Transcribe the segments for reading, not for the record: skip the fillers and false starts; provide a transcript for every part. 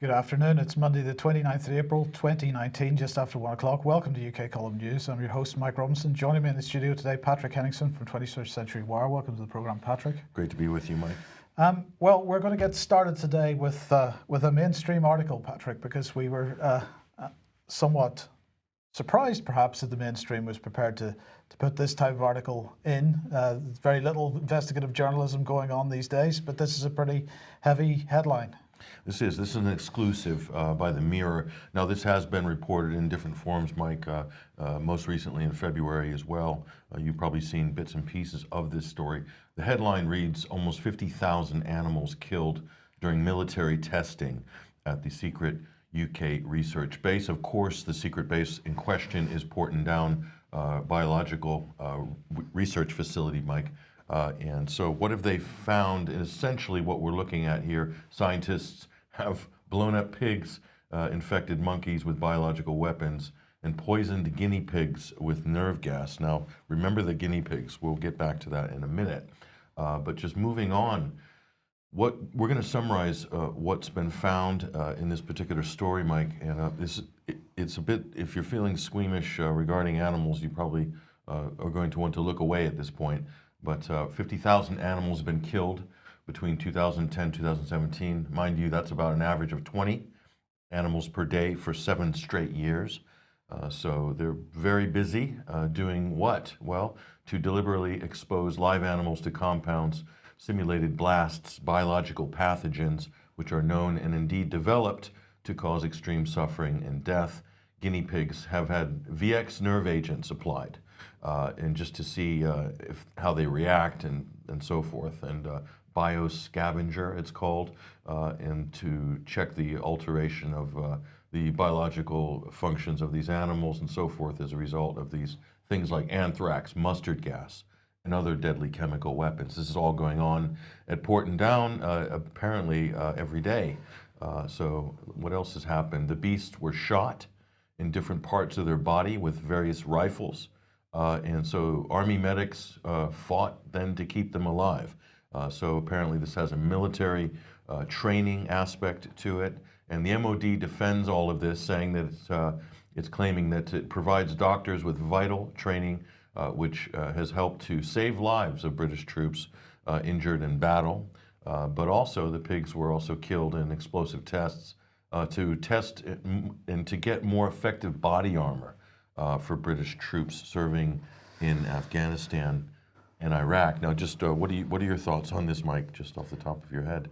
Good afternoon. It's Monday, the 29th of April, 2019, just after 1 o'clock. Welcome to UK Column News. I'm your host, Mike Robinson. Joining me in the studio today, Patrick Henningsen from 21st Century Wire. Welcome to the programme, Patrick. Great to be with you, Mike. Well, we're going to get started today with a mainstream article, Patrick, because we were somewhat surprised, perhaps, that the mainstream was prepared to put this type of article in. There's very little investigative journalism going on these days, but this is a pretty heavy headline. This is an exclusive by the Mirror. Now, this has been reported in different forms, Mike, most recently in February as well. You've probably seen bits and pieces of this story. The headline reads, almost 50,000 animals killed during military testing at the secret UK research base. Of course, the secret base in question is Porton Down biological research facility, Mike. And so what have they found? Essentially what we're looking at here, scientists have blown up pigs, infected monkeys with biological weapons, and poisoned guinea pigs with nerve gas. Now, remember the guinea pigs. We'll get back to that in a minute. But just moving on, what we're going to summarize what's been found in this particular story, Mike. And it's a bit, if you're feeling squeamish regarding animals, you probably are going to want to look away at this point. But 50,000 animals have been killed between 2010 and 2017. Mind you, that's about an average of 20 animals per day for 7 straight years. So they're very busy doing what? Well, to deliberately expose live animals to compounds, simulated blasts, biological pathogens, which are known and indeed developed to cause extreme suffering and death. Guinea pigs have had VX nerve agents applied. And just to see how they react and so forth, and bioscavenger it's called, and to check the alteration of the biological functions of these animals and so forth as a result of these things like anthrax, mustard gas, and other deadly chemical weapons. This is all going on at Porton Down apparently every day. So what else has happened? The beasts were shot in different parts of their body with various rifles. And so Army medics fought then to keep them alive. So apparently this has a military training aspect to it. And the MOD defends all of this, saying that it's claiming that it provides doctors with vital training, which has helped to save lives of British troops injured in battle. But also the pigs were also killed in explosive tests to test and to get more effective body armor. For British troops serving in Afghanistan and Iraq. Now, just what are your thoughts on this, Mike? Just off the top of your head.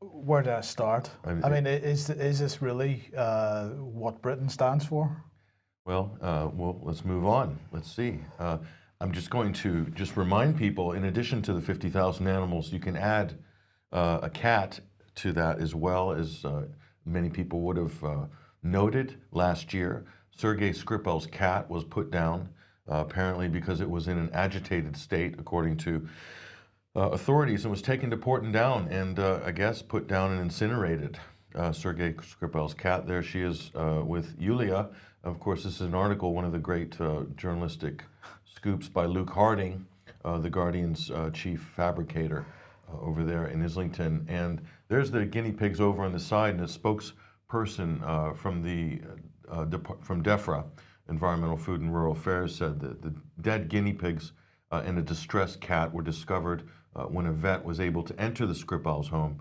Where do I start? I mean, is this really what Britain stands for? Well, let's move on. Let's see. I'm just going to remind people, in addition to the 50,000 animals, you can add a cat to that as well, as many people would have noted last year. Sergei Skripal's cat was put down, apparently because it was in an agitated state, according to authorities, and was taken to Porton Down and, I guess, put down and incinerated. Sergei Skripal's cat, there she is with Yulia. Of course, this is an article, one of the great journalistic scoops by Luke Harding, the Guardian's chief fabricator over there in Islington. And there's the guinea pigs over on the side, and a spokesperson from DEFRA, Environmental Food and Rural Affairs, said that the dead guinea pigs and a distressed cat were discovered when a vet was able to enter the Skripal's home,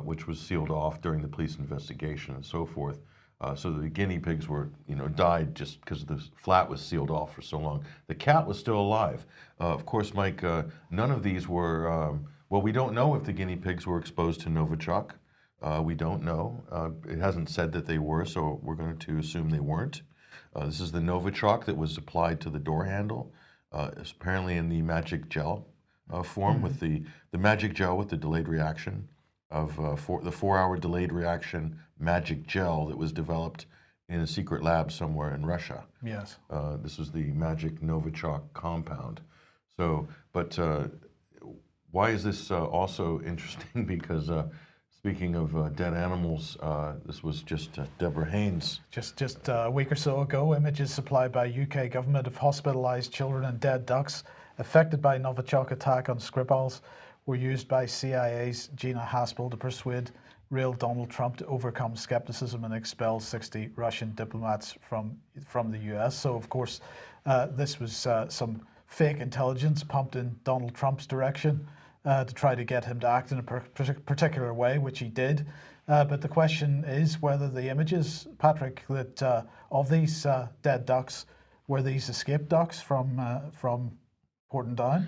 which was sealed off during the police investigation and so forth. So the guinea pigs were, died just because the flat was sealed off for so long. The cat was still alive. Of course, Mike, none of these were, well, we don't know if the guinea pigs were exposed to Novichok. We don't know. It hasn't said that they were, so we're going to assume they weren't. This is the Novichok that was applied to the door handle, apparently in the magic gel form, with the magic gel with the delayed reaction of the 4-hour delayed reaction magic gel that was developed in a secret lab somewhere in Russia. Yes. This was the magic Novichok compound. So, but why is this also interesting? Because speaking of dead animals, this was just Deborah Haynes. Just a week or so ago, images supplied by UK government of hospitalised children and dead ducks affected by Novichok attack on Skripals were used by CIA's Gina Haspel to persuade real Donald Trump to overcome skepticism and expel 60 Russian diplomats from the US. So, of course, this was some fake intelligence pumped in Donald Trump's direction to try to get him to act in a particular way, which he did. But the question is whether the images, Patrick, that of these dead ducks were these escaped ducks from Porton Down.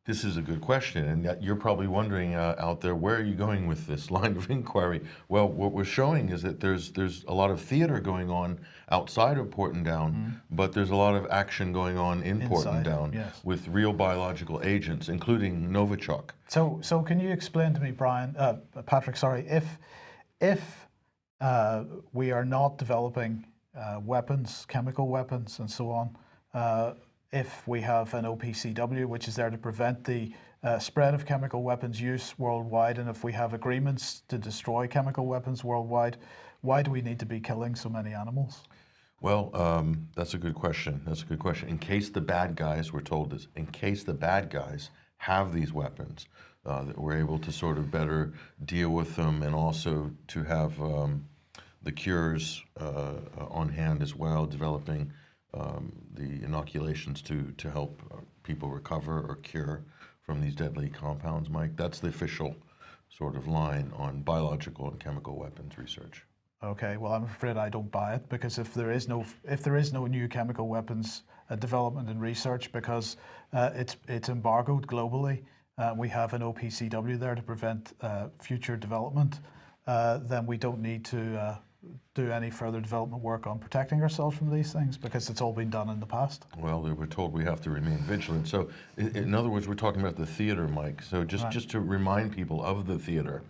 This is a good question, and yet you're probably wondering out there, where are you going with this line of inquiry? Well, what we're showing is that there's a lot of theater going on outside of Porton Down, but there's a lot of action going on in Porton Down, yes, with real biological agents, including Novichok. So can you explain to me, Patrick, sorry, if we are not developing weapons, chemical weapons, and so on, if we have an OPCW, which is there to prevent the spread of chemical weapons use worldwide, and if we have agreements to destroy chemical weapons worldwide, why do we need to be killing so many animals? Well, that's a good question. That's a good question. In case the bad guys, we're told this, in case the bad guys have these weapons, that we're able to sort of better deal with them, and also to have the cures on hand as well, developing the inoculations to help people recover or cure from these deadly compounds, Mike. That's the official sort of line on biological and chemical weapons research. Okay, well, I'm afraid I don't buy it, because if there is no new chemical weapons development and research, because it's embargoed globally, we have an OPCW there to prevent future development, then we don't need to do any further development work on protecting ourselves from these things, because it's all been done in the past. Well, we're told we have to remain vigilant. So in other words, we're talking about the theater, Mike. So just to remind people of the theater,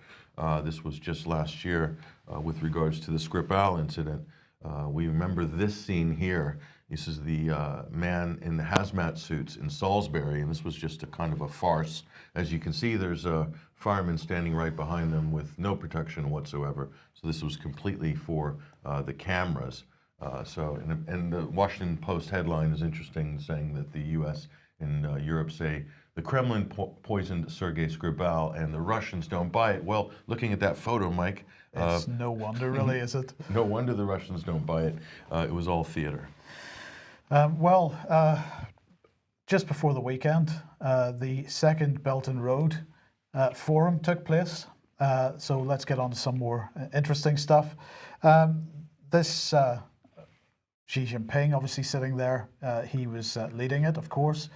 this was just last year with regards to the Skripal incident. We remember this scene here. This is the man in the hazmat suits in Salisbury, and this was just a kind of a farce. As you can see, there's a fireman standing right behind them with no protection whatsoever. So this was completely for the cameras. And the Washington Post headline is interesting, saying that the U.S. and Europe say the Kremlin poisoned Sergei Skripal and the Russians don't buy it. Well, looking at that photo, Mike, it's no wonder, really, is it? No wonder the Russians don't buy it. It was all theater. Just before the weekend, the second Belt and Road Forum took place. So let's get on to some more interesting stuff. This Xi Jinping, obviously sitting there, he was leading it, of course.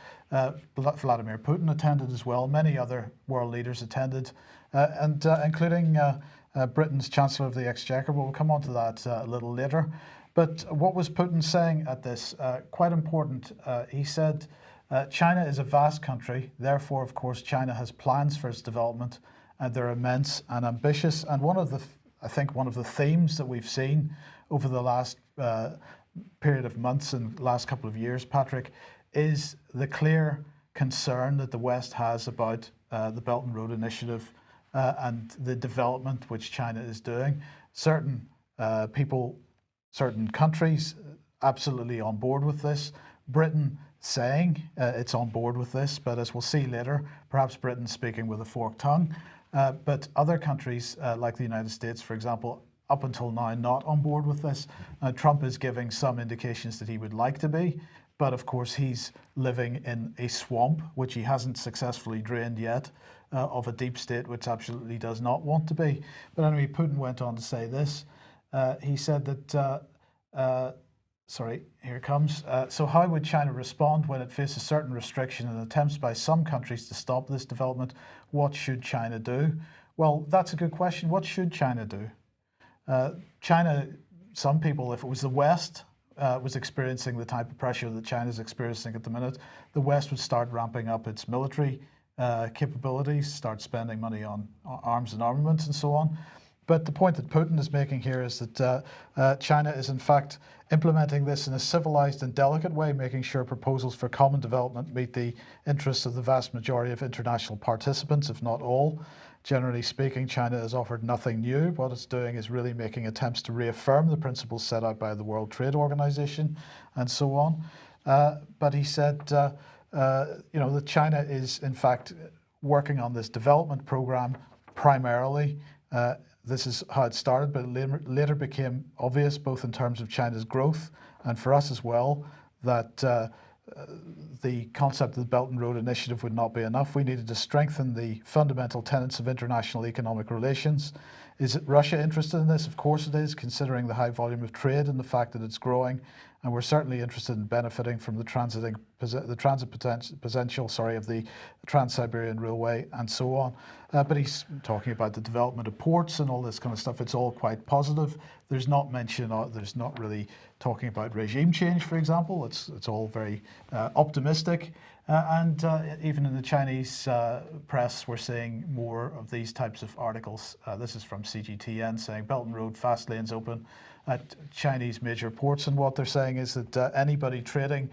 Vladimir Putin attended as well. Many other world leaders attended, and including Britain's Chancellor of the Exchequer. We'll come on to that a little later. But what was Putin saying at this? Quite important. He said, China is a vast country. Therefore, of course, China has plans for its development, and they're immense and ambitious. And I think one of the themes that we've seen over the last period of months and last couple of years, Patrick, is the clear concern that the West has about the Belt and Road Initiative and the development which China is doing. Certain people, certain countries absolutely on board with this. Britain saying it's on board with this, but as we'll see later, perhaps Britain speaking with a forked tongue. But other countries like the United States, for example, up until now not on board with this. Trump is giving some indications that he would like to be, but of course he's living in a swamp which he hasn't successfully drained yet, of a deep state which absolutely does not want to be. But anyway, Putin went on to say this. He said that, here it comes. So how would China respond when it faces certain restriction and attempts by some countries to stop this development? What should China do? Well, that's a good question. What should China do? China, some people, if it was the West, was experiencing the type of pressure that China is experiencing at the minute, the West would start ramping up its military capabilities, start spending money on arms and armaments and so on. But the point that Putin is making here is that China is in fact implementing this in a civilized and delicate way, making sure proposals for common development meet the interests of the vast majority of international participants, if not all. Generally speaking, China has offered nothing new. What it's doing is really making attempts to reaffirm the principles set out by the World Trade Organization and so on. But he said, that China is in fact working on this development program primarily this is how it started, but it later became obvious, both in terms of China's growth and for us as well, that the concept of the Belt and Road Initiative would not be enough. We needed to strengthen the fundamental tenets of international economic relations. Is Russia interested in this? Of course it is, considering the high volume of trade and the fact that it's growing. And we're certainly interested in benefiting from the transit potential of the Trans-Siberian Railway and so on. But he's talking about the development of ports and all this kind of stuff. It's all quite positive. There's not mention, there's not really talking about regime change, for example. It's all very optimistic. And even in the Chinese press, we're seeing more of these types of articles. This is from CGTN saying Belt and Road fast lanes open at Chinese major ports. And what they're saying is that anybody trading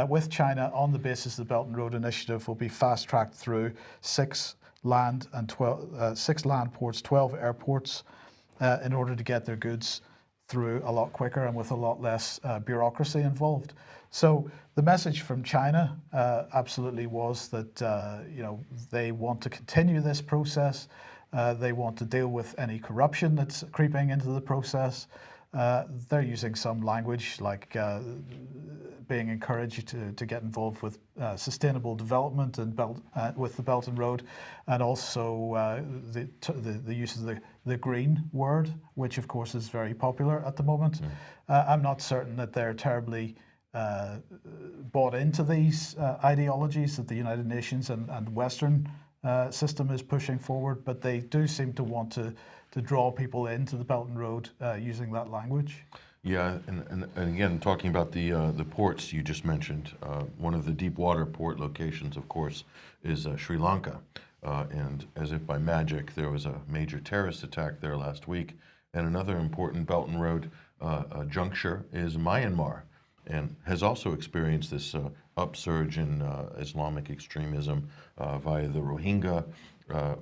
with China on the basis of the Belt and Road Initiative will be fast-tracked through 6 land ports, 12 airports, in order to get their goods through a lot quicker and with a lot less bureaucracy involved. So the message from China absolutely was that they want to continue this process. They want to deal with any corruption that's creeping into the process. They're using some language like being encouraged to get involved with sustainable development and with the Belt and Road, and also the use of the green word, which of course is very popular at the moment. I'm not certain that they're terribly bought into these ideologies that the United Nations and Western system is pushing forward, but they do seem to want to draw people into the Belt and Road using that language. Yeah, and again, talking about the ports you just mentioned, one of the deep water port locations, of course, is Sri Lanka. And as if by magic, there was a major terrorist attack there last week. And another important Belt and Road juncture is Myanmar, and has also experienced this upsurge in Islamic extremism via the Rohingya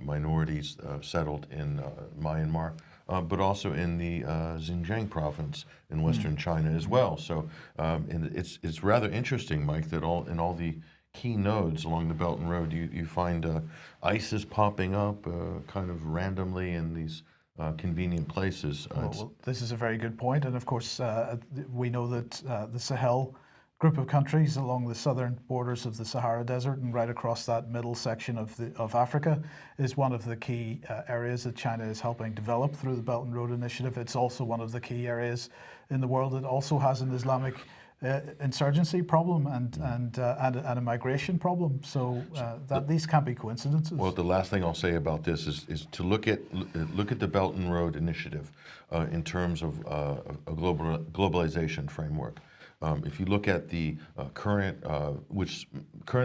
minorities settled in Myanmar, but also in the Xinjiang province in western China as well. So and it's rather interesting, Mike, that in all the key nodes along the Belt and Road, you find ISIS popping up kind of randomly in these convenient places. Well, this is a very good point, and of course we know that the Sahel group of countries along the southern borders of the Sahara Desert and right across that middle section of Africa is one of the key areas that China is helping develop through the Belt and Road Initiative. It's also one of the key areas in the world that also has an Islamic insurgency problem and a migration problem. So these can't be coincidences. Well, the last thing I'll say about this is to look at the Belt and Road Initiative in terms of a globalization framework. If you look at the current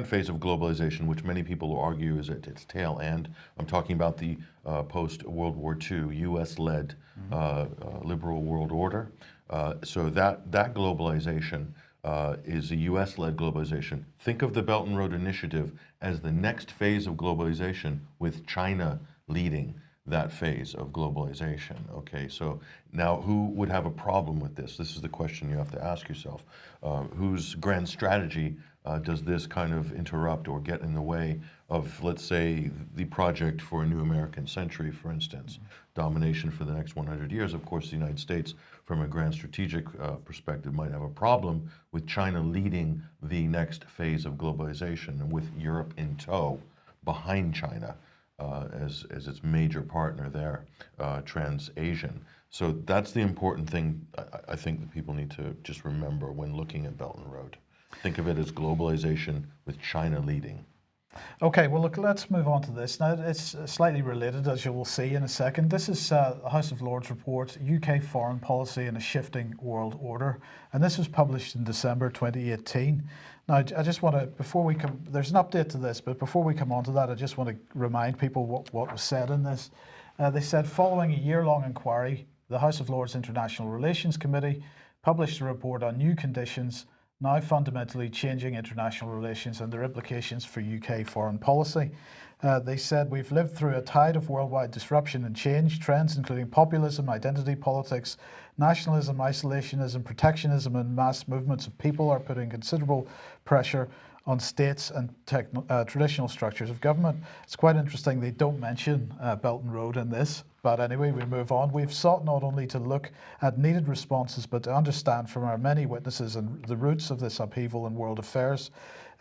phase of globalization, which many people will argue is at its tail end, I'm talking about the post-World War II U.S.-led liberal world order. So that globalization is a U.S.-led globalization. Think of the Belt and Road Initiative as the next phase of globalization, with China leading that phase of globalization. Okay, so now who would have a problem with this? This is the question you have to ask yourself. Whose grand strategy does this kind of interrupt or get in the way of, let's say, the project for a new American century, for instance, domination for the next 100 years? Of course, the United States, from a grand strategic perspective, might have a problem with China leading the next phase of globalization, and with Europe in tow behind China as its major partner there, trans-Asian. So that's the important thing I think that people need to just remember when looking at Belt and Road. Think of it as globalization with China leading. Okay, well, look, let's move on to this. Now, it's slightly related, as you will see in a second. This is the House of Lords report, UK Foreign Policy in a Shifting World Order. And this was published in December 2018. Now, I just want to, before we come, there's an update to this, but before we come on to that, I just want to remind people what was said in this. They said, following a year-long inquiry, the House of Lords International Relations Committee published a report on new conditions now fundamentally changing international relations and their implications for UK foreign policy. They said, we've lived through a tide of worldwide disruption and change. Trends including populism, identity politics, nationalism, isolationism, protectionism, and mass movements of people are putting considerable pressure on states and traditional structures of government. It's quite interesting they don't mention Belt and Road in this. But anyway, we move on. We've sought not only to look at needed responses, but to understand from our many witnesses and the roots of this upheaval in world affairs.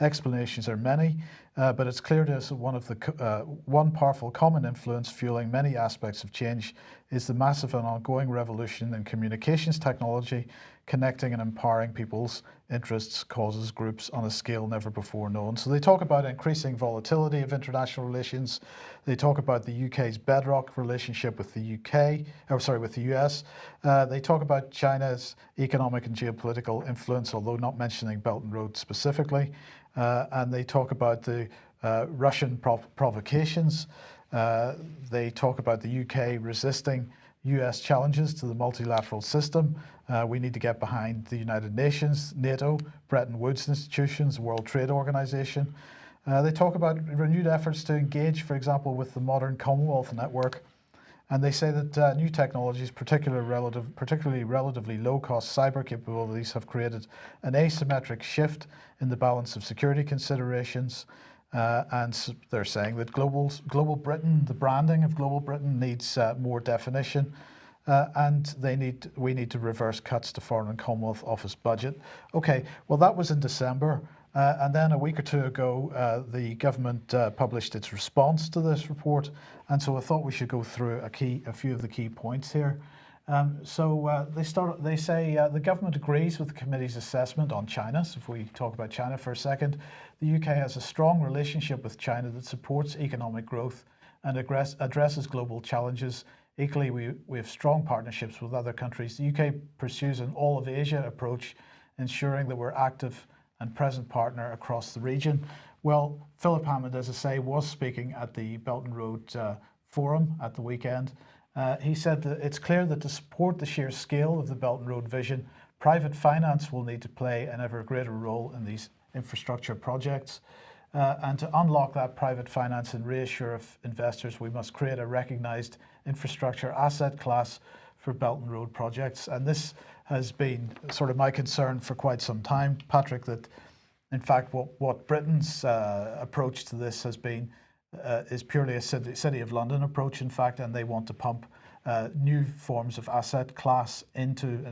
Explanations are many, but it's clear to us that one powerful common influence fueling many aspects of change is the massive and ongoing revolution in communications technology, connecting and empowering people's interests, causes, groups on a scale never before known. So they talk about increasing volatility of international relations. They talk about the UK's bedrock relationship with the with the US. They talk about China's economic and geopolitical influence, although not mentioning Belt and Road specifically. And they talk about the Russian provocations. They talk about the UK resisting US challenges to the multilateral system. We need to get behind the United Nations, NATO, Bretton Woods institutions, World Trade Organization. They talk about renewed efforts to engage, for example, with the modern Commonwealth network. And they say that new technologies, particularly relatively low-cost cyber capabilities, have created an asymmetric shift in the balance of security considerations. And they're saying that global Britain, the branding of global Britain needs more definition, and we need to reverse cuts to Foreign and Commonwealth Office budget. Okay, well that was in December, and then a week or two ago, the government published its response to this report, and so I thought we should go through a few of the key points here. They say the government agrees with the committee's assessment on China. So if we talk about China for a second, the UK has a strong relationship with China that supports economic growth and addresses global challenges. Equally, we have strong partnerships with other countries. The UK pursues an all-of-Asia approach, ensuring that we're active and present partner across the region. Well, Philip Hammond, as I say, was speaking at the Belt and Road Forum at the weekend. He said that it's clear that to support the sheer scale of the Belt and Road vision, private finance will need to play an ever greater role in these infrastructure projects. And to unlock that private finance and reassure investors, we must create a recognised infrastructure asset class for Belt and Road projects. And this has been sort of my concern for quite some time, Patrick, that in fact what Britain's approach to this has been is purely a City of London approach, in fact, and they want to pump new forms of asset class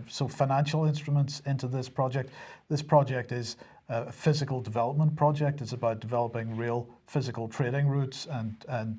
so financial instruments into this project. This project is a physical development project. It's about developing real physical trading routes and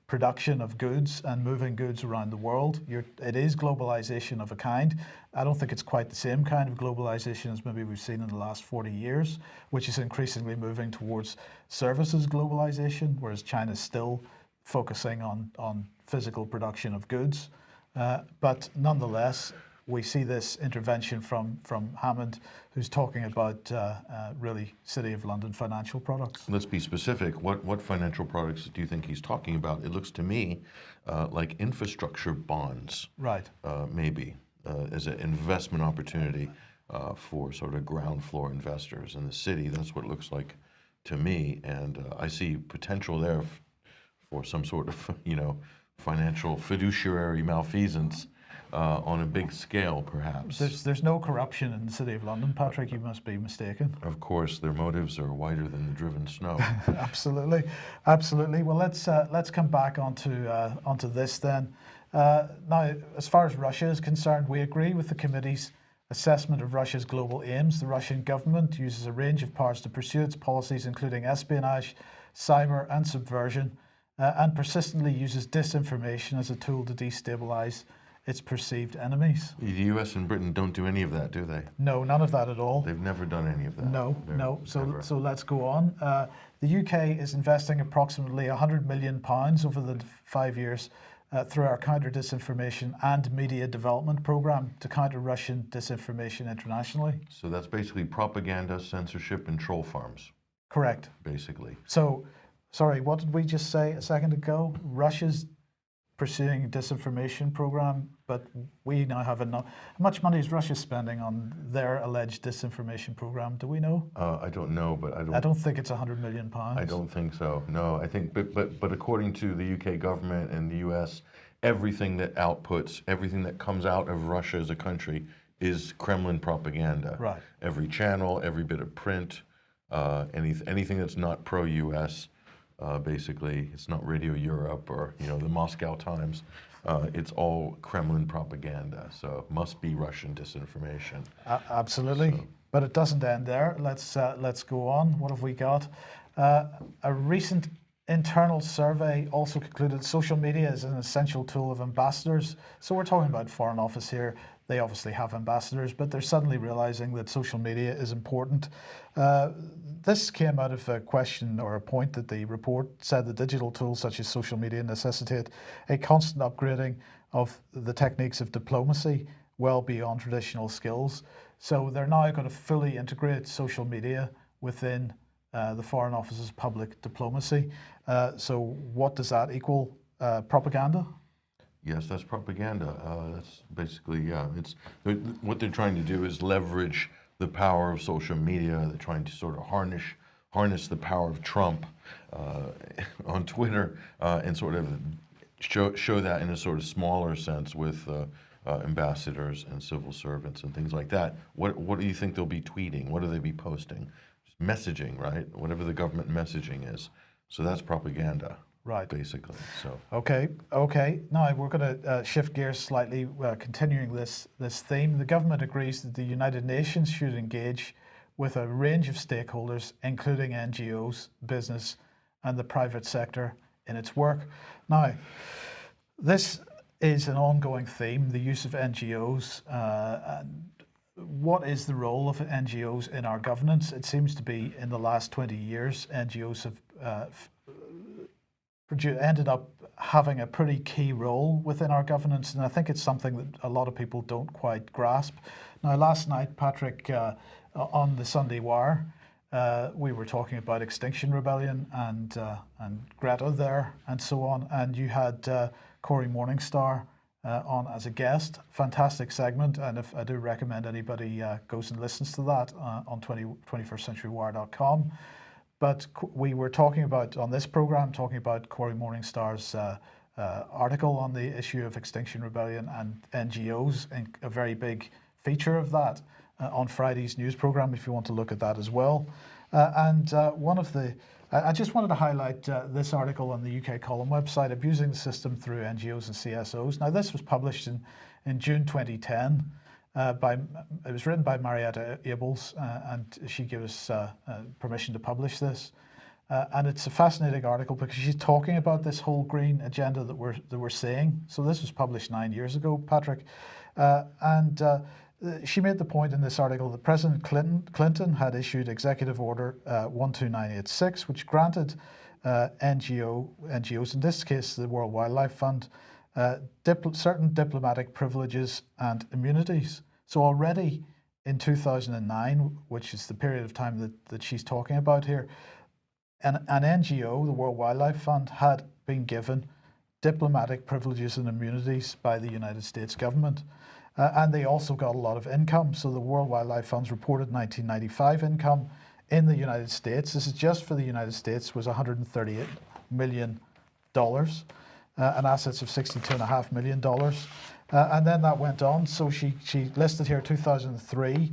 production of goods and moving goods around the world. It is globalization of a kind. I don't think it's quite the same kind of globalization as maybe we've seen in the last 40 years, which is increasingly moving towards services globalization, whereas China's still focusing on physical production of goods. But nonetheless, we see this intervention from Hammond, who's talking about really City of London financial products. Let's be specific. What financial products do you think he's talking about? It looks to me like infrastructure bonds, right? Maybe as an investment opportunity for sort of ground floor investors in the city. That's what it looks like to me, and I see potential there for some sort of financial fiduciary malfeasance. On a big scale, perhaps. There's no corruption in the City of London, Patrick. You must be mistaken. Of course, their motives are whiter than the driven snow. Absolutely, absolutely. Well, let's come back onto this then. Now, as far as Russia is concerned, we agree with the committee's assessment of Russia's global aims. The Russian government uses a range of powers to pursue its policies, including espionage, cyber, and subversion, and persistently uses disinformation as a tool to destabilize its perceived enemies. The US and Britain don't do any of that, do they? No, none of that at all. They've never done any of that. No. So let's go on. The UK is investing approximately £100 million over the 5 years through our counter disinformation and media development program to counter Russian disinformation internationally. So that's basically propaganda, censorship, and troll farms. Correct. Basically. So, sorry, what did we just say a second ago? Russia's pursuing a disinformation program, but we now have enough. How much money is Russia spending on their alleged disinformation program? Do we know? I don't know, but I don't think it's £100 million. I don't think so. No, I think, but according to the UK government and the US, everything that comes out of Russia as a country is Kremlin propaganda. Right. Every channel, every bit of print, anything that's not pro-US. Basically, it's not Radio Europe or the Moscow Times. It's all Kremlin propaganda, so it must be Russian disinformation. Absolutely, so. But it doesn't end there. Let's go on. What have we got? A recent internal survey also concluded social media is an essential tool of ambassadors. So we're talking about Foreign Office here. They obviously have ambassadors, but they're suddenly realizing that social media is important. This came out of a question or a point that the report said that digital tools such as social media necessitate a constant upgrading of the techniques of diplomacy well beyond traditional skills. So they're now going to fully integrate social media within the Foreign Office's public diplomacy. So what does that equal? Propaganda? Yes, that's propaganda. That's basically, it's what they're trying to do is leverage the power of social media. They're trying to sort of harness the power of Trump on Twitter and sort of show that in a sort of smaller sense with ambassadors and civil servants and things like that. What do you think they'll be tweeting? What do they be posting? Just messaging, right? Whatever the government messaging is. So that's propaganda. Right. Basically. So. Okay. Now we're going to shift gears slightly, continuing this theme. The government agrees that the United Nations should engage with a range of stakeholders, including NGOs, business, and the private sector in its work. Now, this is an ongoing theme, the use of NGOs. And what is the role of NGOs in our governance? It seems to be in the last 20 years, NGOs have ended up having a pretty key role within our governance, and I think it's something that a lot of people don't quite grasp. Now, last night, Patrick, on the Sunday Wire, we were talking about Extinction Rebellion and Greta there and so on, and you had Cory Morningstar on as a guest. Fantastic segment, and if I do recommend anybody goes and listens to that on 21stcenturywire.com. But we were talking about, on this program, talking about Cory Morningstar's article on the issue of Extinction Rebellion and NGOs, and a very big feature of that on Friday's news program, if you want to look at that as well. I just wanted to highlight this article on the UK Column website, Abusing the System Through NGOs and CSOs. Now, this was published in June 2010. It was written by Marietta Abels, and she gave us permission to publish this. And it's a fascinating article because she's talking about this whole green agenda that we're seeing. So this was published 9 years ago, Patrick, and she made the point in this article that President Clinton had issued Executive Order 12986, which granted NGOs, in this case the World Wildlife Fund, certain diplomatic privileges and immunities. So already in 2009, which is the period of time that she's talking about here, an NGO, the World Wildlife Fund, had been given diplomatic privileges and immunities by the United States government. And they also got a lot of income. So the World Wildlife Fund's reported 1995 income in the United States, this is just for the United States, was $138 million. And assets of $62.5 million. And then that went on. So she listed here 2003,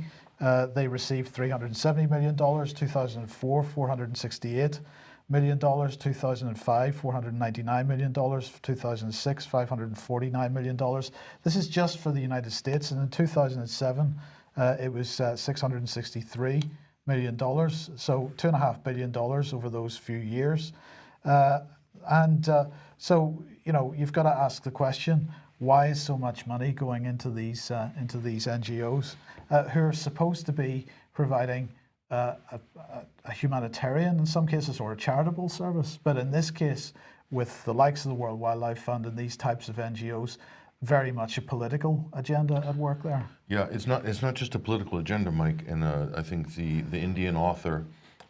they received $370 million, 2004, $468 million, 2005, $499 million, 2006, $549 million. This is just for the United States. And in 2007, it was $663 million. So $2.5 billion over those few years. So, you've got to ask the question, why is so much money going into these NGOs who are supposed to be providing a humanitarian, in some cases, or a charitable service? But in this case, with the likes of the World Wildlife Fund and these types of NGOs, very much a political agenda at work there. Yeah, it's not just a political agenda, Mike. And I think the Indian author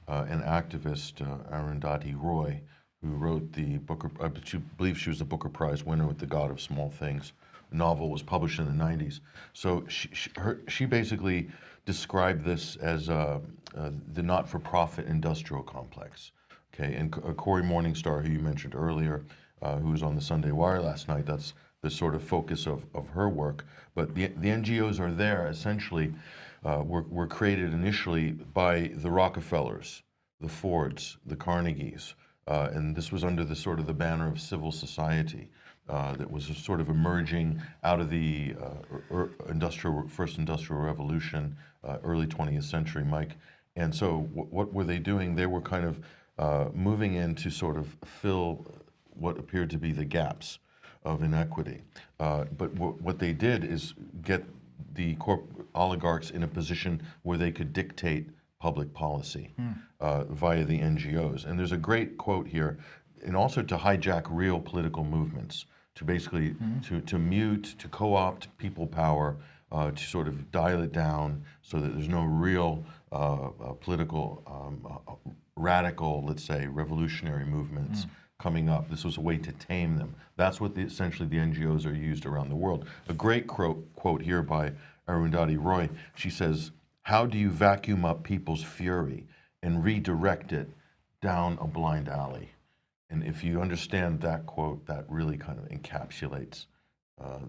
and activist Arundhati Roy, who wrote the Booker, I believe she was the Booker Prize winner with The God of Small Things. The novel was published in the 90s. So she basically described this as the not-for-profit industrial complex. Okay, and Cory Morningstar, who you mentioned earlier, who was on the Sunday Wire last night, that's the sort of focus of her work. But the NGOs are there, essentially, were created initially by the Rockefellers, the Fords, the Carnegies, and this was under the sort of the banner of civil society that was sort of emerging out of the first industrial revolution, early 20th century, Mike. And so what were they doing? They were kind of moving in to sort of fill what appeared to be the gaps of inequity. But what they did is get the oligarchs in a position where they could dictate public policy via the NGOs. And there's a great quote here, and also to hijack real political movements, to basically to mute, to co-opt people power, to sort of dial it down so that there's no real political, radical, let's say, revolutionary movements coming up. This was a way to tame them. That's what essentially the NGOs are used around the world. A great quote here by Arundhati Roy. She says, "How do you vacuum up people's fury and redirect it down a blind alley?" And if you understand that quote, that really kind of encapsulates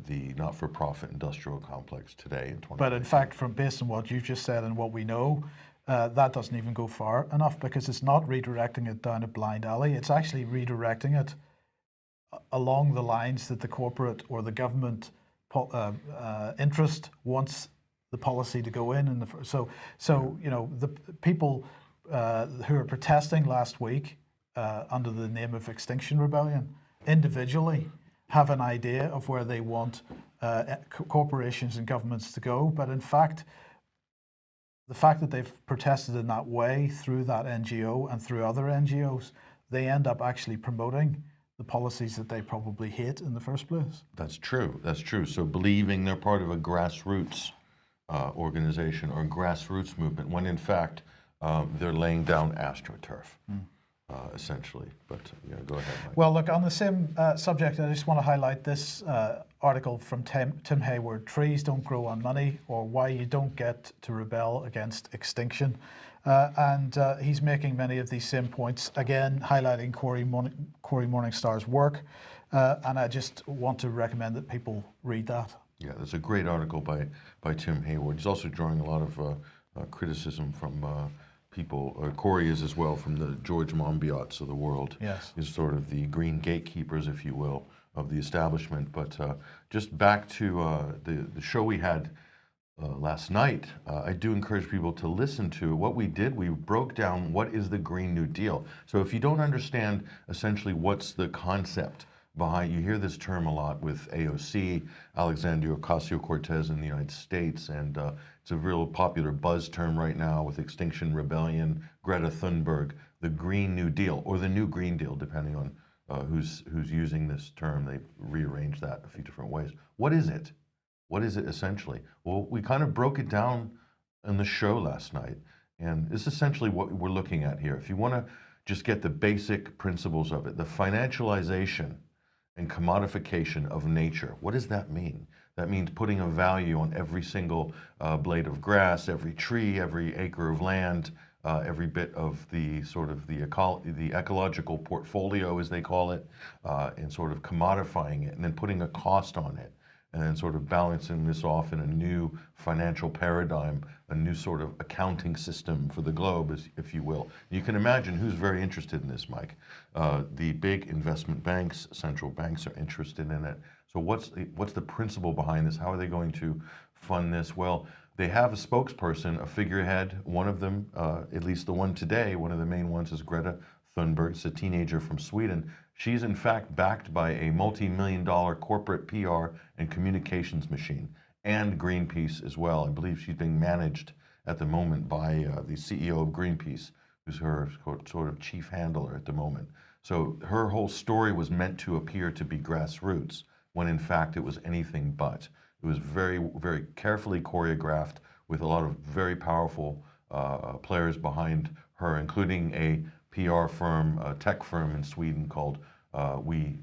the not-for-profit industrial complex today in 2020. But in fact, based on what you just said and what we know, that doesn't even go far enough, because it's not redirecting it down a blind alley. It's actually redirecting it along the lines that the corporate or the government interest wants the policy to go in. So you know, the people who are protesting last week under the name of Extinction Rebellion individually have an idea of where they want corporations and governments to go, but in fact, the fact that they've protested in that way through that NGO and through other NGOs, they end up actually promoting the policies that they probably hate in the first place. That's true. That's true. So believing they're part of a grassroots organization or grassroots movement, when in fact they're laying down AstroTurf, essentially. But yeah, go ahead, Mike. Well, look, on the same subject, I just want to highlight this article from Tim Hayward, "Trees Don't Grow on Money, or Why You Don't Get to Rebel Against Extinction." And he's making many of these same points, again, highlighting Cory Morningstar's work. And I just want to recommend that people read that. Yeah, that's a great article by Tim Hayward. He's also drawing a lot of criticism from people. Cory is as well, from the George Monbiots of the world. Yes. Is sort of the green gatekeepers, if you will, of the establishment. But just back to the show we had last night, I do encourage people to listen to what we did. We broke down what is the Green New Deal. So if you don't understand essentially what's the concept behind, you hear this term a lot with AOC, Alexandria Ocasio-Cortez in the United States, and it's a real popular buzz term right now with Extinction Rebellion, Greta Thunberg, the Green New Deal, or the New Green Deal, depending on who's using this term. They've rearranged that a few different ways. What is it? What is it essentially? Well, we kind of broke it down in the show last night, and this is essentially what we're looking at here. If you want to just get the basic principles of it, the financialization and commodification of nature. What does that mean? That means putting a value on every single blade of grass, every tree, every acre of land, every bit of the sort of the ecological portfolio, as they call it, and sort of commodifying it, and then putting a cost on it, and then sort of balancing this off in a new financial paradigm, a new sort of accounting system for the globe, if you will. You can imagine who's very interested in this, Mike. The big investment banks, central banks are interested in it. So what's the principle behind this? How are they going to fund this? Well, they have a spokesperson, a figurehead. One of them, at least the one today, one of the main ones is Greta Thunberg. It's a teenager from Sweden. She's in fact backed by a multi-million-dollar corporate PR and communications machine, and Greenpeace as well. I believe she's being managed at the moment by the CEO of Greenpeace, who's her sort of chief handler at the moment. So her whole story was meant to appear to be grassroots, when in fact it was anything but. It was very, very carefully choreographed with a lot of very powerful players behind her, including a PR firm, a tech firm in Sweden called We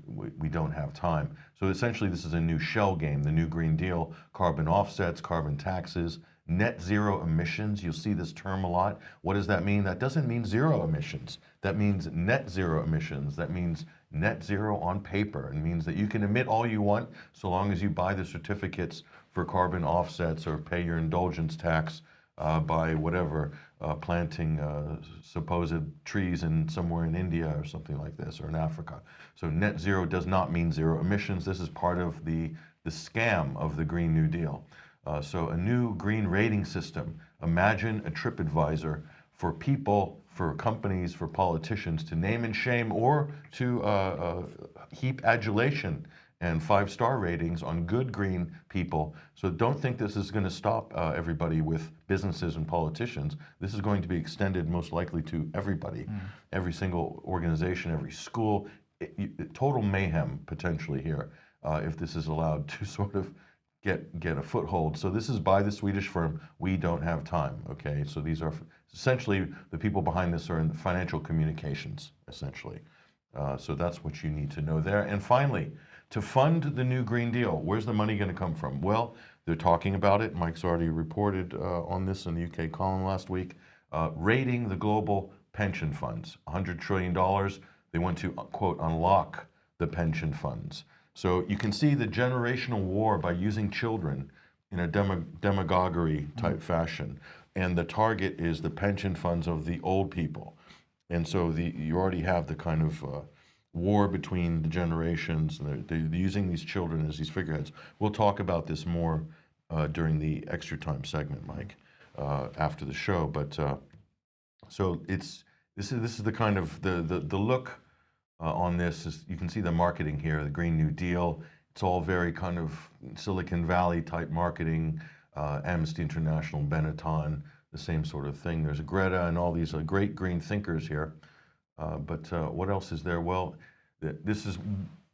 Don't Have Time. So essentially this is a new shell game, the new Green Deal, carbon offsets, carbon taxes, net zero emissions. You'll see this term a lot. What does that mean? That doesn't mean zero emissions. That means net zero emissions. That means net zero on paper. It means that you can emit all you want so long as you buy the certificates for carbon offsets or pay your indulgence tax by whatever, planting supposed trees somewhere in India or something like this, or in Africa. So net zero does not mean zero emissions. This is part of the scam of the Green New Deal. So a new green rating system. Imagine a TripAdvisor for people, for companies, for politicians to name and shame or to heap adulation and 5-star ratings on good green people. So don't think this is going to stop everybody with businesses and politicians. This is going to be extended most likely to everybody, every single organization, every school. Total mayhem potentially here if this is allowed to sort of get a foothold. So this is by the Swedish firm We Don't Have Time, okay? So these are essentially the people behind this are in financial communications, essentially. So that's what you need to know there. And finally, to fund the new Green Deal, where's the money going to come from? Well, they're talking about it. Mike's already reported on this in the UK column last week, raiding the global pension funds, $100 trillion. They want to, quote, unlock the pension funds. So you can see the generational war by using children in a demagoguery type fashion. And the target is the pension funds of the old people. And so you already have the kind of war between the generations. And they're using these children as these figureheads. We'll talk about this more during the Extra Time segment, Mike, after the show. But so this is the kind of the look on this. Is you can see the marketing here, the Green New Deal. It's all very kind of Silicon Valley type marketing. Amnesty International, Benetton, the same sort of thing. There's a Greta and all these great green thinkers here. But what else is there? Well, this is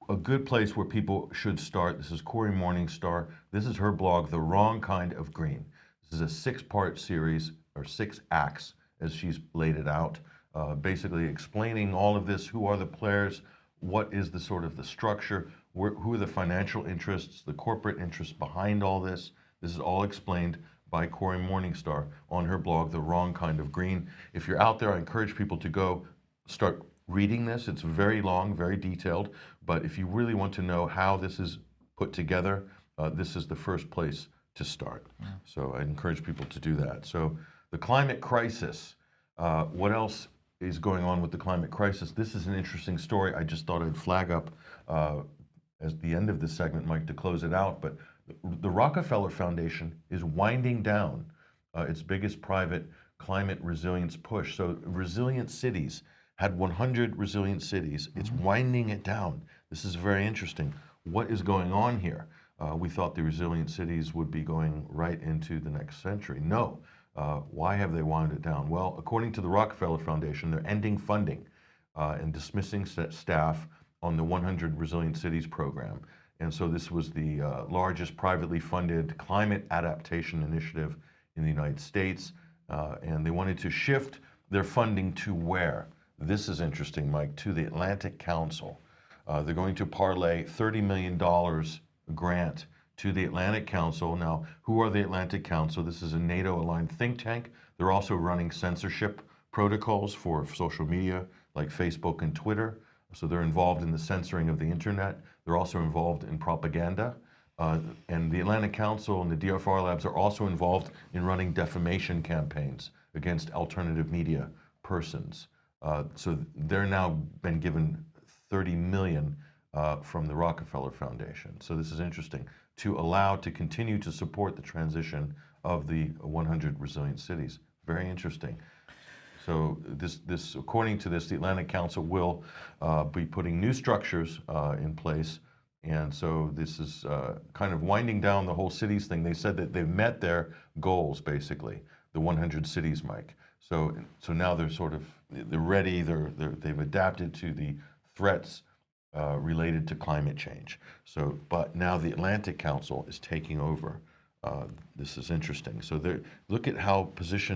a good place where people should start. This is Cory Morningstar. This is her blog, The Wrong Kind of Green. This is a 6-part series, or 6 acts, as she's laid it out, basically explaining all of this. Who are the players? What is the sort of the structure? Who are the financial interests, the corporate interests behind all this? This is all explained by Cory Morningstar on her blog, The Wrong Kind of Green. If you're out there, I encourage people to go start reading this. It's very long, very detailed, but if you really want to know how this is put together, this is the first place to start. So I encourage people to do that. So the climate crisis, what else is going on with the climate crisis? This is an interesting story. I just thought I'd flag up as the end of this segment, Mike, to close it out, but the Rockefeller Foundation is winding down its biggest private climate resilience push. So resilient cities had 100 resilient cities. It's winding it down. This is very interesting. What is going on here? We thought the resilient cities would be going right into the next century. No. Why have they wound it down? Well, according to the Rockefeller Foundation, they're ending funding and dismissing staff on the 100 Resilient Cities program. And so this was the largest privately funded climate adaptation initiative in the United States. And they wanted to shift their funding to where? This is interesting, Mike, to the Atlantic Council. They're going to parlay $30 million grant to the Atlantic Council. Now, who are the Atlantic Council? This is a NATO-aligned think tank. They're also running censorship protocols for social media like Facebook and Twitter. So they're involved in the censoring of the internet. They're also involved in propaganda. And the Atlantic Council and the DFR labs are also involved in running defamation campaigns against alternative media persons. So they're now been given $30 million from the Rockefeller Foundation. So this is interesting, to continue to support the transition of the 100 resilient cities. Very interesting. So this, according to this, the Atlantic Council will be putting new structures in place. And so this is kind of winding down the whole cities thing. They said that they've met their goals, basically, the 100 cities, Mike. So now they're ready. They've adapted to the threats related to climate change. So, but now the Atlantic Council is taking over. This is interesting. So look at how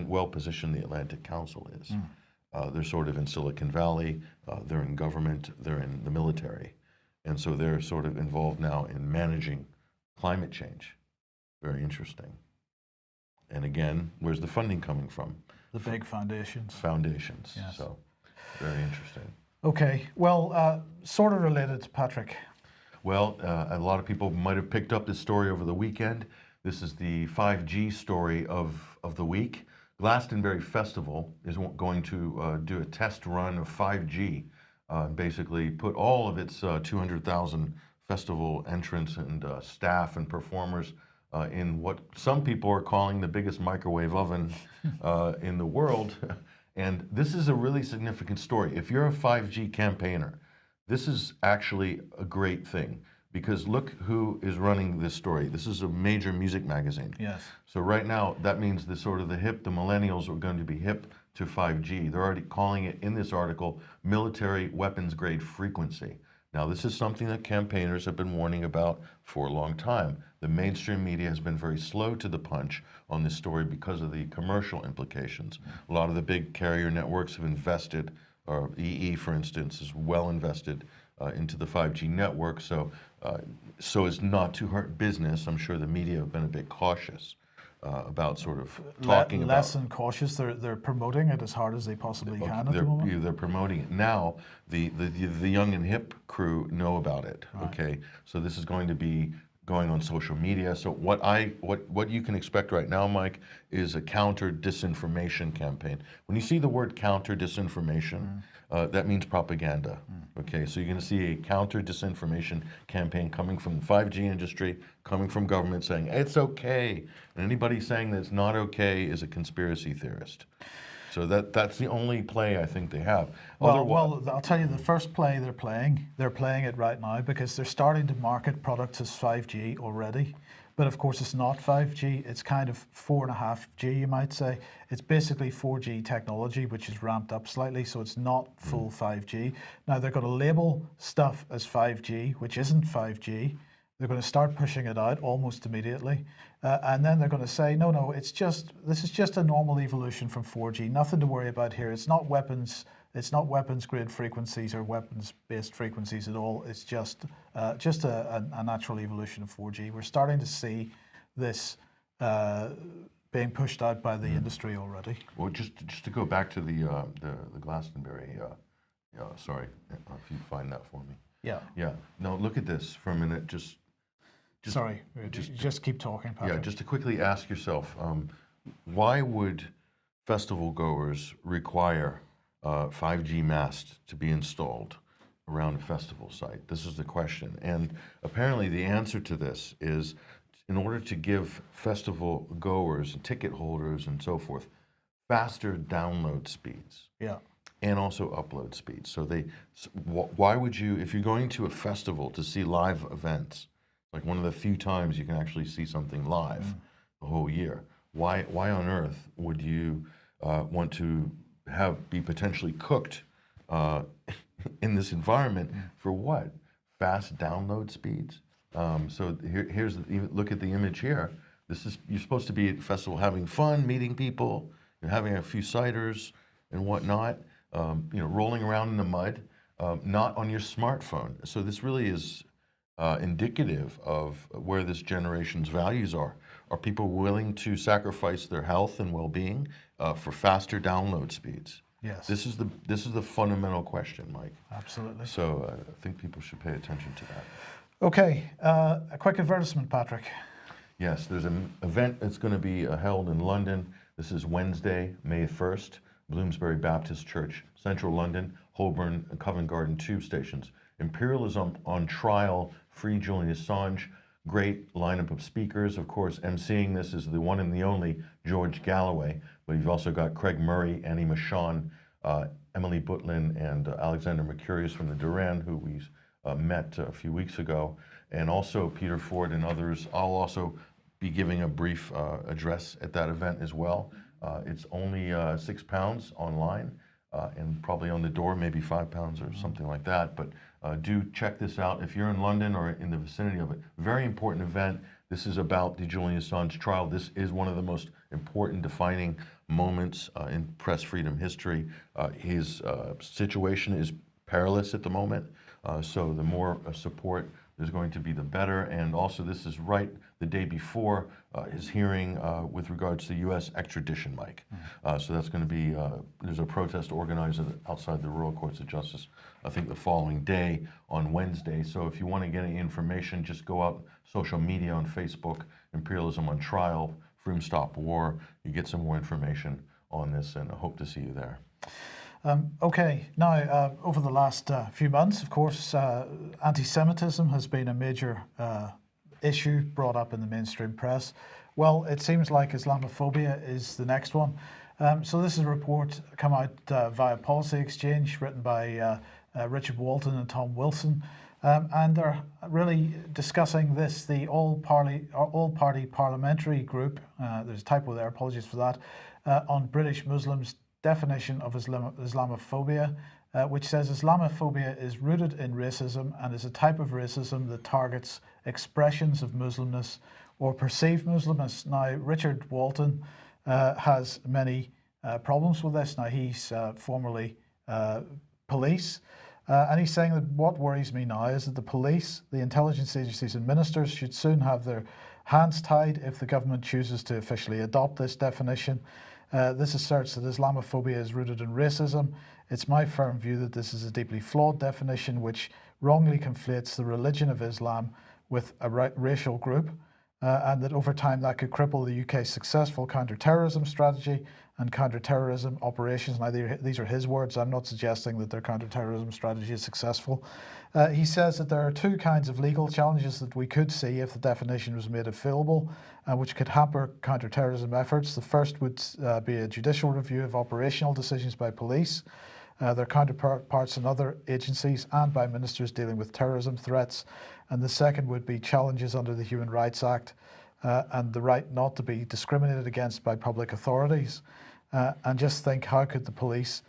well-positioned the Atlantic Council is. They're sort of in Silicon Valley, they're in government, they're in the military. And so they're sort of involved now in managing climate change. Very interesting. And again, where's the funding coming from? The big foundations. Foundations, yes. So very interesting. Okay, well, sort of related, Patrick. Well, a lot of people might have picked up this story over the weekend. This is the 5G story of the week. Glastonbury Festival is going to do a test run of 5G, basically put all of its 200,000 festival entrants and staff and performers in what some people are calling the biggest microwave oven in the world. And this is a really significant story. If you're a 5G campaigner, this is actually a great thing, because look who is running this story. This is a major music magazine. Yes. So right now, that means the millennials are going to be hip to 5G. They're already calling it in this article, military weapons grade frequency. Now, this is something that campaigners have been warning about for a long time. The mainstream media has been very slow to the punch on this story because of the commercial implications. A lot of the big carrier networks have invested, or EE, for instance, is well invested into the 5G network, so as not to hurt business. I'm sure the media have been a bit cautious about sort of talking about. Less than cautious. They're promoting it as hard as they possibly can at the moment. They're promoting it now. The young and hip crew know about it. Right. Okay, so this is going to be going on social media. So what you can expect right now, Mike, is a counter disinformation campaign. When you see the word counter disinformation, that means propaganda. Okay, so you're going to see a counter disinformation campaign coming from the 5G industry, coming from government saying it's okay, and anybody saying that it's not okay is a conspiracy theorist. So that's the only play I think they have. Well, I'll tell you, the first play they're playing it right now because they're starting to market products as 5G already. But of course, it's not 5G. It's kind of 4.5G, you might say. It's basically 4G technology, which is ramped up slightly, so it's not full 5G. Now, they're going to label stuff as 5G, which isn't 5G. They're going to start pushing it out almost immediately. And then they're going to say, no, this is just a normal evolution from 4G. Nothing to worry about here. It's not weapons grade frequencies or weapons-based frequencies at all. It's just a natural evolution of 4G. We're starting to see this being pushed out by the industry already. Well, just to go back to the Glastonbury, sorry, if you find that for me. Yeah. Yeah. No, look at this for a minute. Sorry, just keep talking, Patrick. Yeah, just to quickly ask yourself, why would festival goers require 5G masts to be installed around a festival site? This is the question. And apparently the answer to this is in order to give festival goers and ticket holders and so forth faster download speeds. Yeah. And also upload speeds. So why would you, if you're going to a festival to see live events, like one of the few times you can actually see something live the whole year, why on earth would you want to be potentially cooked in this environment for what? Fast download speeds? So look at the image here. You're supposed to be at a festival having fun, meeting people, and having a few ciders and whatnot. Rolling around in the mud, not on your smartphone. So this really is indicative of where this generation's values are. Are people willing to sacrifice their health and well-being for faster download speeds? Yes. This is the fundamental question, Mike. Absolutely. So I think people should pay attention to that. Okay, a quick advertisement, Patrick. Yes, there's an event that's going to be held in London. This is Wednesday, May 1st. Bloomsbury Baptist Church, Central London, Holborn, and Covent Garden tube stations. Imperialism on trial, free Julian Assange. Great lineup of speakers. Of course, emceeing this is the one and the only George Galloway, but you've also got Craig Murray, Annie Machon, Emily Butlin, and Alexander Mercurius from the Duran, who we met a few weeks ago, and also Peter Ford and others. I'll also be giving a brief address at that event as well. It's only £6 online and probably on the door, maybe £5 or something like that. But do check this out if you're in London or in the vicinity of it. Very important event. This is about the Julian Assange trial. This is one of the most important defining moments in press freedom history. His situation is perilous at the moment, so the more support there's going to be, the better. And also, this is right the day before his hearing with regards to U.S. extradition, Mike. So that's going to be, there's a protest organized outside the Royal Courts of Justice, I think the following day on Wednesday. So if you want to get any information, just go out social media on Facebook, Imperialism on Trial, Freedom Stop War. You get some more information on this, and I hope to see you there. Okay, now over the last few months, of course, anti-Semitism has been a major issue brought up in the mainstream press. Well, it seems like Islamophobia is the next one. So this is a report come out via Policy Exchange, written by Richard Walton and Tom Wilson, and they're really discussing this. The all-party parliamentary group, there's a typo there, apologies for that, on British Muslims' definition of Islamophobia, which says Islamophobia is rooted in racism and is a type of racism that targets expressions of Muslimness or perceived Muslimness. Now, Richard Walton has many problems with this. Now, he's formerly police, and he's saying that what worries me now is that the police, the intelligence agencies and ministers should soon have their hands tied if the government chooses to officially adopt this definition. This asserts that Islamophobia is rooted in racism. It's my firm view that this is a deeply flawed definition which wrongly conflates the religion of Islam with a racial group, and that over time that could cripple the UK's successful counter-terrorism strategy and counter-terrorism operations. Now, these are his words. I'm not suggesting that their counter-terrorism strategy is successful. He says that there are two kinds of legal challenges that we could see if the definition was made available, which could hamper counter-terrorism efforts. The first would be a judicial review of operational decisions by police, their counterparts in other agencies, and by ministers dealing with terrorism threats. And the second would be challenges under the Human Rights Act and the right not to be discriminated against by public authorities. And just think, how could the police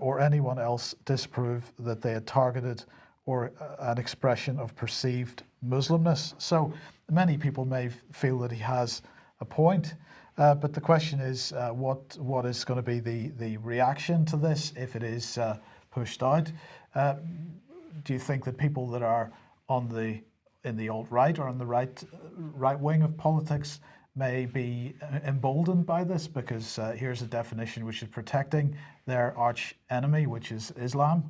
or anyone else disprove that they had targeted or an expression of perceived Muslimness? So many people may feel that he has a point, but the question is what is going to be the reaction to this if it is pushed out? Do you think that people that are in the alt-right or on the right wing of politics may be emboldened by this because here's a definition which is protecting their arch enemy, which is Islam,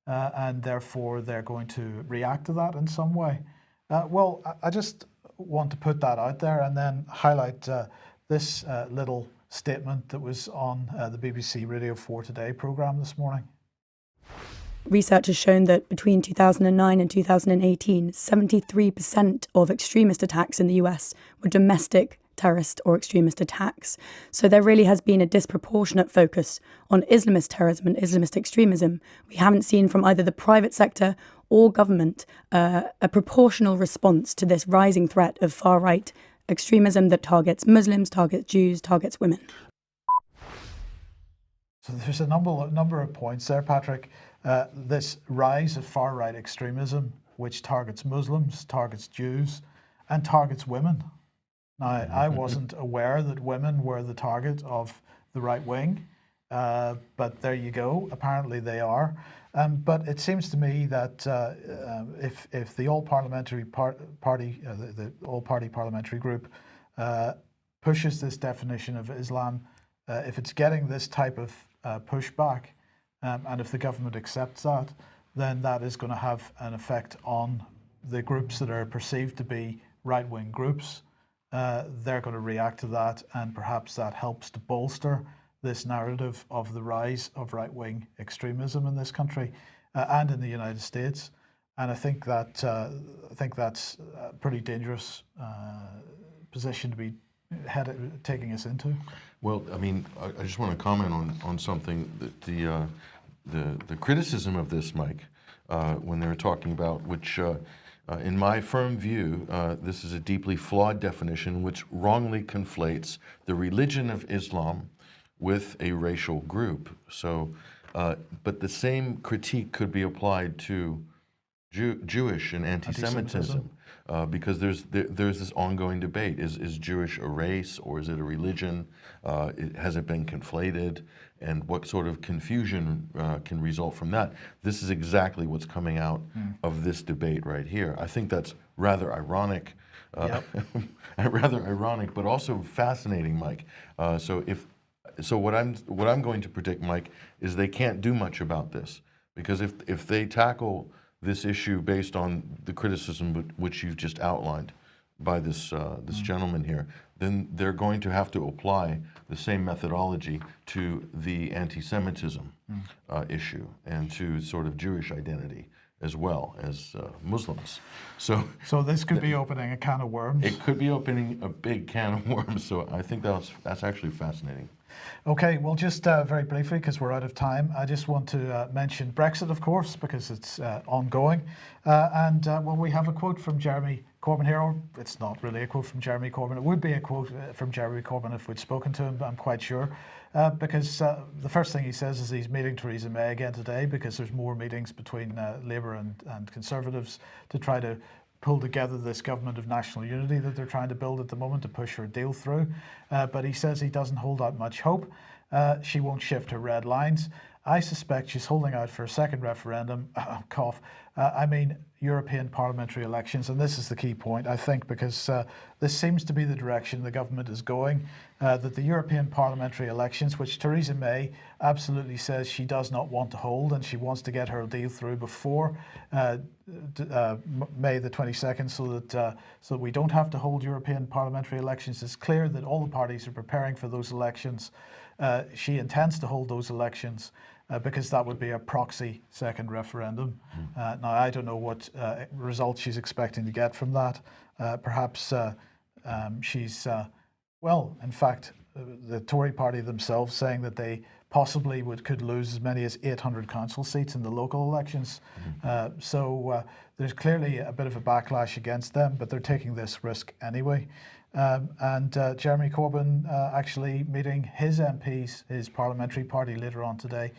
and therefore they're going to react to that in some way? Well, I just want to put that out there and then highlight this little statement that was on the BBC Radio 4 Today programme this morning. Research has shown that between 2009 and 2018, 73% of extremist attacks in the US were domestic terrorist or extremist attacks. So there really has been a disproportionate focus on Islamist terrorism and Islamist extremism. We haven't seen from either the private sector or government a proportional response to this rising threat of far-right extremism that targets Muslims, targets Jews, targets women. So there's a number of points there, Patrick. This rise of far-right extremism, which targets Muslims, targets Jews, and targets women. Now, I wasn't aware that women were the target of the right wing, but there you go. Apparently they are. But it seems to me that if the all-parliamentary party, the all-party parliamentary group, pushes this definition of Islam, if it's getting this type of pushback, and if the government accepts that, then that is going to have an effect on the groups that are perceived to be right-wing groups. They're going to react to that, and perhaps that helps to bolster this narrative of the rise of right-wing extremism in this country and in the United States. And I think that's a pretty dangerous position to be taking us into. Well, I mean, I just want to comment on something that the criticism of this, Mike, when they were talking about, which in my firm view, this is a deeply flawed definition which wrongly conflates the religion of Islam with a racial group. So, but the same critique could be applied to Jewish and anti-Semitism. Because there's this ongoing debate. Is Jewish a race or is it a religion? Has it been conflated? And what sort of confusion can result from that? This is exactly what's coming out of this debate right here. I think that's rather ironic, rather ironic, but also fascinating, Mike. So what I'm going to predict, Mike, is they can't do much about this, because if they tackle this issue based on the criticism which you've just outlined, by this this gentleman here, then they're going to have to apply the same methodology to the anti-Semitism issue and to sort of Jewish identity as well as Muslims. So this could be opening a can of worms. it could be opening a big can of worms. So I think that's actually fascinating. Okay, well, just very briefly, because we're out of time, I just want to mention Brexit, of course, because it's ongoing. Well, we have a quote from Jeremy Corbyn here. Or it's not really a quote from Jeremy Corbyn. It would be a quote from Jeremy Corbyn if we'd spoken to him, I'm quite sure. Because the first thing he says is he's meeting Theresa May again today, because there's more meetings between Labour and Conservatives to try to pull together this government of national unity that they're trying to build at the moment to push her deal through. But he says he doesn't hold out much hope. She won't shift her red lines. I suspect she's holding out for a second referendum, cough, I mean European parliamentary elections. And this is the key point, I think, because this seems to be the direction the government is going, that the European parliamentary elections, which Theresa May absolutely says she does not want to hold, and she wants to get her deal through before May the 22nd, so that we don't have to hold European parliamentary elections. It's clear that all the parties are preparing for those elections. She intends to hold those elections because that would be a proxy second referendum. Now, I don't know what results she's expecting to get from that. Perhaps she's, well, in fact, the Tory party themselves saying that they possibly could lose as many as 800 council seats in the local elections. So there's clearly a bit of a backlash against them, but they're taking this risk anyway. Jeremy Corbyn actually meeting his MPs, his parliamentary party, later on today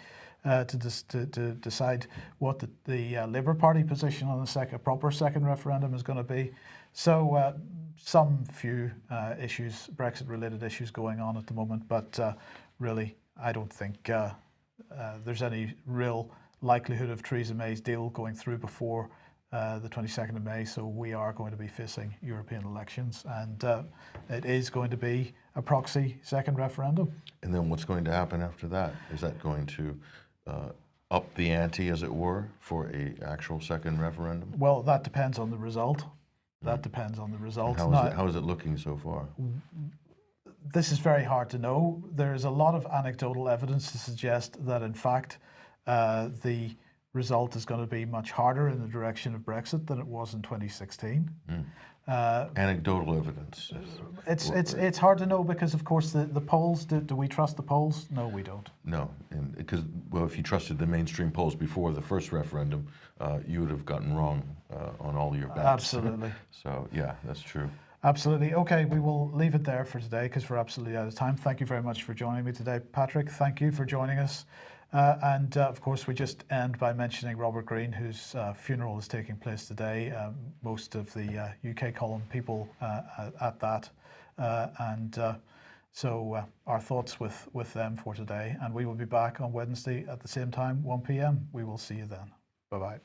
to decide what the Labour Party position on a proper second referendum is going to be. So some few issues, Brexit-related issues going on at the moment, but really I don't think there's any real likelihood of Theresa May's deal going through before the 22nd of May, so we are going to be facing European elections, and it is going to be a proxy second referendum. And then what's going to happen after that? Is that going to up the ante, as it were, for a actual second referendum? Well, that depends on the result. That depends on the result. How is it looking so far? This is very hard to know. There is a lot of anecdotal evidence to suggest that, in fact, the result is going to be much harder in the direction of Brexit than it was in 2016. Anecdotal evidence. It's hard to know because, of course, the polls. Do we trust the polls? No, we don't. No, and because if you trusted the mainstream polls before the first referendum, you would have gotten wrong on all your bets. Absolutely. So yeah, that's true. Absolutely. Okay, we will leave it there for today because we're absolutely out of time. Thank you very much for joining me today, Patrick. Thank you for joining us. Of course, we just end by mentioning Robert Greene, whose funeral is taking place today. Most of the UK column people at that. So our thoughts with them for today. And we will be back on Wednesday at the same time, 1 p.m. We will see you then. Bye-bye.